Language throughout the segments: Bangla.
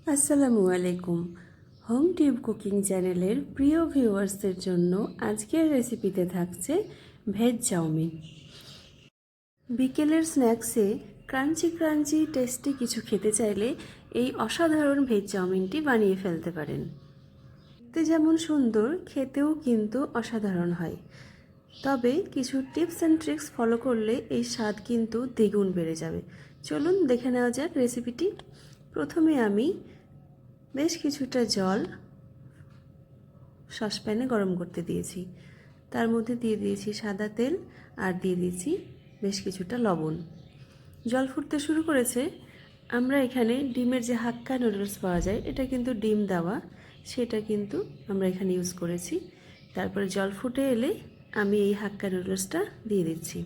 আসসালামু আলাইকুম। হোম টিউব কুকিং চ্যানেলের প্রিয় ভিউয়ার্সদের জন্য আজকের রেসিপিতে থাকছে ভেজ চাউমিন। বিকেলের স্ন্যাক্সে ক্রাঞ্চি ক্রাঞ্চি টেস্টি কিছু খেতে চাইলে এই অসাধারণ ভেজ চাউমিনটি বানিয়ে ফেলতে পারেন। দেখতে যেমন সুন্দর, খেতেও কিন্তু অসাধারণ হয়। তবে কিছু টিপস অ্যান্ড ট্রিক্স ফলো করলে এই স্বাদ কিন্তু দ্বিগুণ বেড়ে যাবে। চলুন দেখে নেওয়া যাক রেসিপিটি। প্রথমে আমি বেশ কিছুটা জল সসপ্যানে গরম করতে দিয়েছি। তার মধ্যে দিয়ে দিয়েছি সাদা তেল আর দিয়ে দিয়েছি বেশ কিছুটা লবণ। জল ফুটতে শুরু করেছে। আমরা এখানে ডিমের যে হাক্কা নুডলস পাওয়া যায়, এটা কিন্তু ডিম দেওয়া, সেটা কিন্তু আমরা এখানে ইউজ করেছি। তারপরে জল ফুটে এলে আমি এই হাক্কা নুডলসটা দিয়ে দিচ্ছি।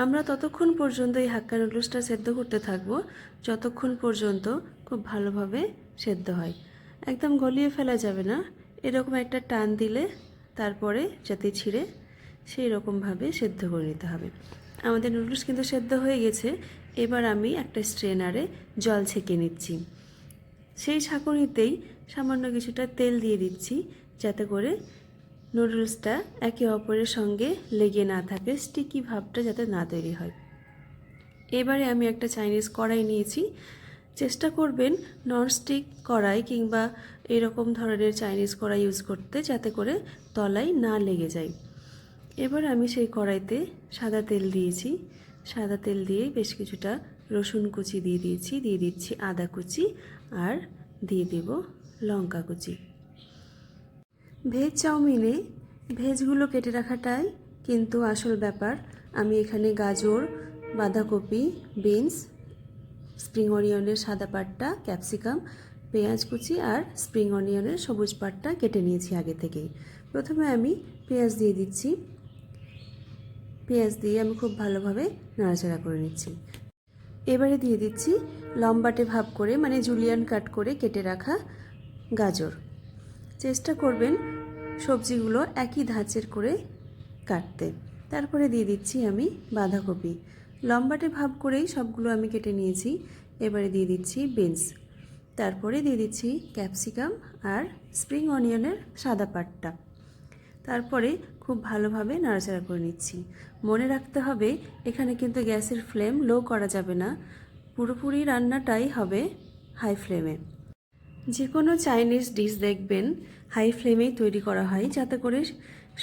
আমরা ততক্ষণ পর্যন্ত এই হাক্কা নুডলসটা সেদ্ধ করতে থাকবো যতক্ষণ পর্যন্ত খুব ভালোভাবে সেদ্ধ হয়। একদম গলিয়ে ফেলা যাবে না, এরকম একটা টান দিলে তারপরে যাতে ছিঁড়ে সেই রকমভাবে সেদ্ধ করে নিতে হবে। আমাদের নুডলস কিন্তু সেদ্ধ হয়ে গেছে। এবার আমি একটা স্ট্রেনারে জল ছেঁকে নিচ্ছি। সেই ছাঁকুনিতেই সামান্য কিছুটা তেল দিয়ে দিচ্ছি যাতে করে নুডলসটা একে অপরের সঙ্গে লেগে না থাকে, স্টিকি ভাবটা যাতে না তৈরি হয়। এবারে আমি একটা চাইনিজ কড়াই নিয়েছি। চেষ্টা করবেন ননস্টিক কড়াই কিংবা এরকম ধরনের চাইনিজ কড়াই ইউজ করতে, যাতে করে তলায় না লেগে যায়। এবার আমি সেই কড়াইতে সাদা তেল দিয়েছি। সাদা তেল দিয়ে বেশ কিছুটা রসুন কুচি দিয়ে দিচ্ছি আদা কুচি, আর দিয়ে দেব লঙ্কা কুচি। ভেজ চাউমিনে ভেজগুলো কেটে রাখাটাই কিন্তু আসল ব্যাপার। আমি এখানে গাজর, বাঁধাকপি, বিনস, স্প্রিং অনিয়নের সাদা পাটটা, ক্যাপসিকাম, পেঁয়াজ কুচি আর স্প্রিং অনিয়নের সবুজ পাটটা কেটে নিয়েছি আগে থেকেই। প্রথমে আমি পেঁয়াজ দিয়ে দিচ্ছি। পেঁয়াজ দিয়ে আমি খুব ভালোভাবে নাড়াচাড়া করে নিচ্ছি। এবারে দিয়ে দিচ্ছি লম্বাটে ভাব করে, মানে জুলিয়ান কাট করে কেটে রাখা গাজর। চেষ্টা করবেন সবজিগুলো একই ধাঁচের করে কাটতে। তারপরে দিয়ে দিচ্ছি আমি বাঁধাকপি। লম্বাটে ভাব করেই সবগুলো আমি কেটে নিয়েছি। এবারে দিয়ে দিচ্ছি বিনস। তারপরে দিয়ে দিচ্ছি ক্যাপসিকাম আর স্প্রিং অনিয়নের সাদা পাটটা। তারপরে খুব ভালোভাবে নাড়াচাড়া করে নিচ্ছি। মনে রাখতে হবে এখানে কিন্তু গ্যাসের ফ্লেম লো করা যাবে না, পুরোপুরি রান্নাটাই হবে হাই ফ্লেমে। যে কোনো চাইনিজ ডিশ দেখবেন হাই ফ্লেমেই তৈরি করা হয়, যাতে করে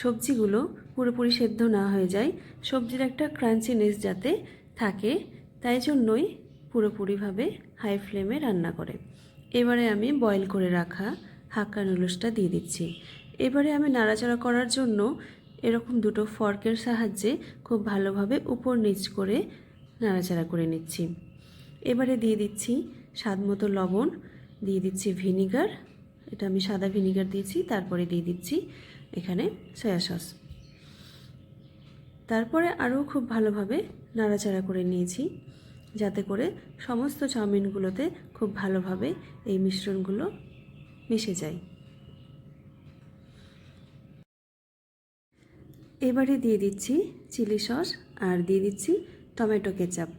সবজিগুলো পুরোপুরি সেদ্ধ না হয়ে যায়, সবজির একটা ক্রাঞ্চিনেস যাতে থাকে, তাই জন্যই পুরোপুরিভাবে হাই ফ্লেমে রান্না করে। এবারে আমি বয়েল করে রাখা হাক্কা নুডলসটা দিয়ে দিচ্ছি। এবারে আমি নাড়াচাড়া করার জন্য এরকম দুটো ফর্কের সাহায্যে খুব ভালোভাবে উপর নিচ করে নাড়াচাড়া করে নিচ্ছি। এবারে দিয়ে দিচ্ছি স্বাদমতো লবণ, দিয়ে দিচ্ছি ভিনিগার, এটা আমি সাদা ভিনিগার দিয়েছি। তারপরে দিয়ে দিচ্ছি এখানে সয়া সস। তারপরে আরও খুব ভালোভাবে নাড়াচাড়া করে নিয়েছি যাতে করে সমস্ত চাউমিনগুলোতে খুব ভালোভাবে এই মিশ্রণগুলো মিশে যায়। এবারে দিয়ে দিচ্ছি চিলি সস আর দিয়ে দিচ্ছি টমেটো কেচাপ।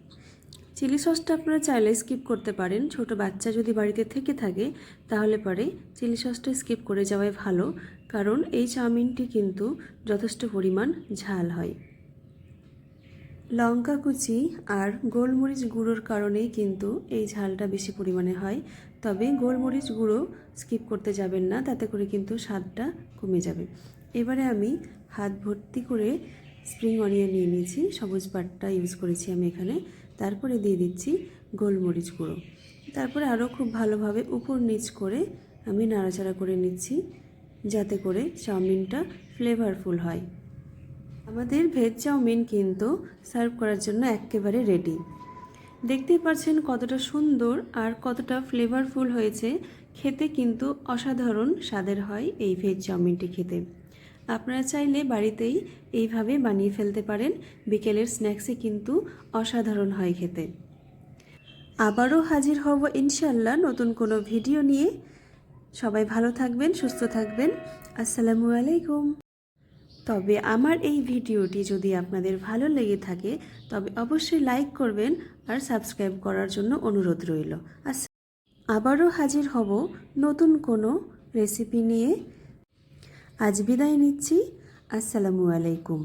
চিলি সসটা আপনারা চাইলে স্কিপ করতে পারেন। ছোট বাচ্চা যদি বাড়িতে থেকে থাকে তাহলে পরে চিলি সসটা স্কিপ করে যাওয়াই ভালো, কারণ এই চাউমিনটি কিন্তু যথেষ্ট পরিমাণ ঝাল হয়। লঙ্কা কুচি আর গোলমরিচ গুঁড়োর কারণেই কিন্তু এই ঝালটা বেশি পরিমাণে হয়। তবে গোলমরিচ গুঁড়ো স্কিপ করতে যাবেন না, তাতে করে কিন্তু স্বাদটা কমে যাবে। এবারে আমি হাত ভর্তি করে স্প্রিং অনিয়ন নিয়ে নিয়েছি, সবুজ পাটটা ইউজ করেছি আমি এখানে। তারপরে দিয়ে দিচ্ছি গোলমরিচ গুঁড়ো। তারপরে আরও খুব ভালোভাবে উপর নিচ করে আমি নাড়াচাড়া করে নিচ্ছি যাতে করে চাউমিনটা ফ্লেভারফুল হয়। আমাদের ভেজ চাউমিন কিন্তু সার্ভ করার জন্য একেবারে রেডি। দেখতেই পাচ্ছেন কতটা সুন্দর আর কতটা ফ্লেভারফুল হয়েছে। খেতে কিন্তু অসাধারণ স্বাদের হয় এই ভেজ চাউমিনটি খেতে। আপনারা চাইলে বাড়িতেই এইভাবে বানিয়ে ফেলতে পারেন। বিকেলের স্ন্যাক্সে কিন্তু অসাধারণ হয় খেতে। আবারও হাজির হব ইনশাল্লাহ নতুন কোনো ভিডিও নিয়ে। সবাই ভালো থাকবেন, সুস্থ থাকবেন। আসসালামু আলাইকুম। তবে আমার এই ভিডিওটি যদি আপনাদের ভালো লেগে থাকে তবে অবশ্যই লাইক করবেন আর সাবস্ক্রাইব করার জন্য অনুরোধ রইল। আবারও হাজির হব নতুন কোনো রেসিপি নিয়ে। আজ বিদায় নিচ্ছি। আসসালামু আলাইকুম।